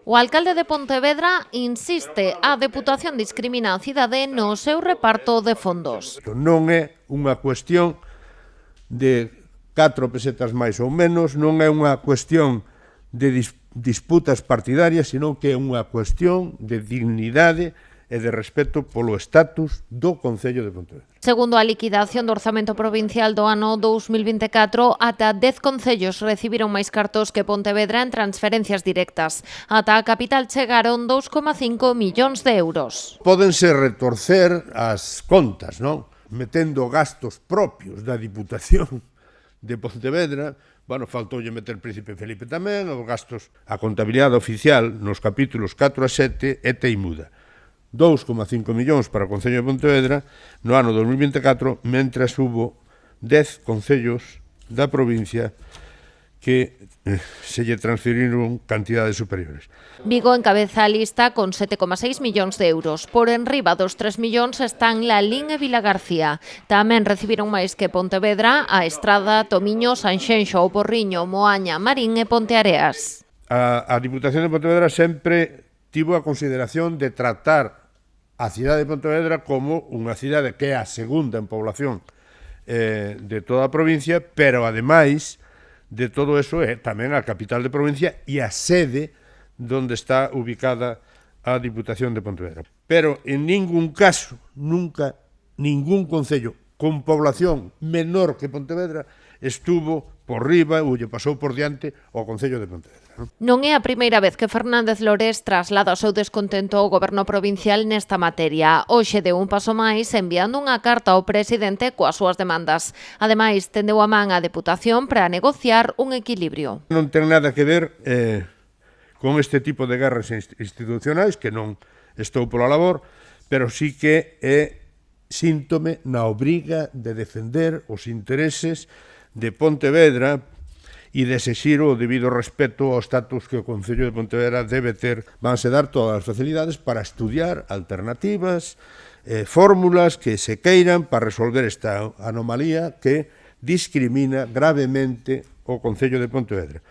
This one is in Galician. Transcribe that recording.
O alcalde de Pontevedra insiste, a Deputación discrimina a cidade no seu reparto de fondos. Non é unha cuestión de 4 pesetas máis ou menos, non é unha cuestión de disputas partidarias, senón que é unha cuestión de dignidade e de respeto polo estatus do Concello de Pontevedra. Segundo a liquidación do orzamento provincial do ano 2024, ata 10 concellos recibiron máis cartos que Pontevedra en transferencias directas. Ata a capital chegaron 2,5 millóns de euros. Pódense retorcer as contas, non? Metendo gastos propios da Diputación de Pontevedra. Bueno, faltoulle meter Príncipe Felipe tamén, os gastos, a contabilidade oficial nos capítulos 4 a 7 é teimuda. 2,5 millóns para o Concello de Pontevedra no ano 2024, mentras hubo 10 concellos da provincia que se lle transferiron cantidades superiores. Vigo encabeza a lista con 7,6 millóns de euros. Por enriba dos 3 millóns están Lalín e Vilagarcía. Tamén recibiron máis que Pontevedra, a Estrada, Tomiño, Sanxenxo, O Porriño, Moaña, Marín e Ponteareas. A Diputación de Pontevedra sempre tivo a consideración de tratar a cidade de Pontevedra como unha cidade que é a segunda en población de toda a provincia, pero ademais de todo eso é tamén a capital de provincia e a sede onde está ubicada a Diputación de Pontevedra. Pero en ningún caso, nunca, ningún concello con población menor que Pontevedra estuvo por riba ou lle pasou por diante ao Concello de Pontevedra. Non é a primeira vez que Fernández Lores traslada o seu descontento ao goberno provincial nesta materia. Hoxe deu un paso máis enviando unha carta ao presidente coas súas demandas. Ademais, tendeu a man a Deputación para negociar un equilibrio. Non ten nada que ver con este tipo de guerras institucionais, que non estou pola labor, pero sí que é síntome na obriga de defender os intereses de Pontevedra e de exixir o debido respeto ao estatus que o Concello de Pontevedra debe ter. Vanse dar todas as facilidades para estudiar alternativas, fórmulas que se queiran para resolver esta anomalía que discrimina gravemente o Concello de Pontevedra.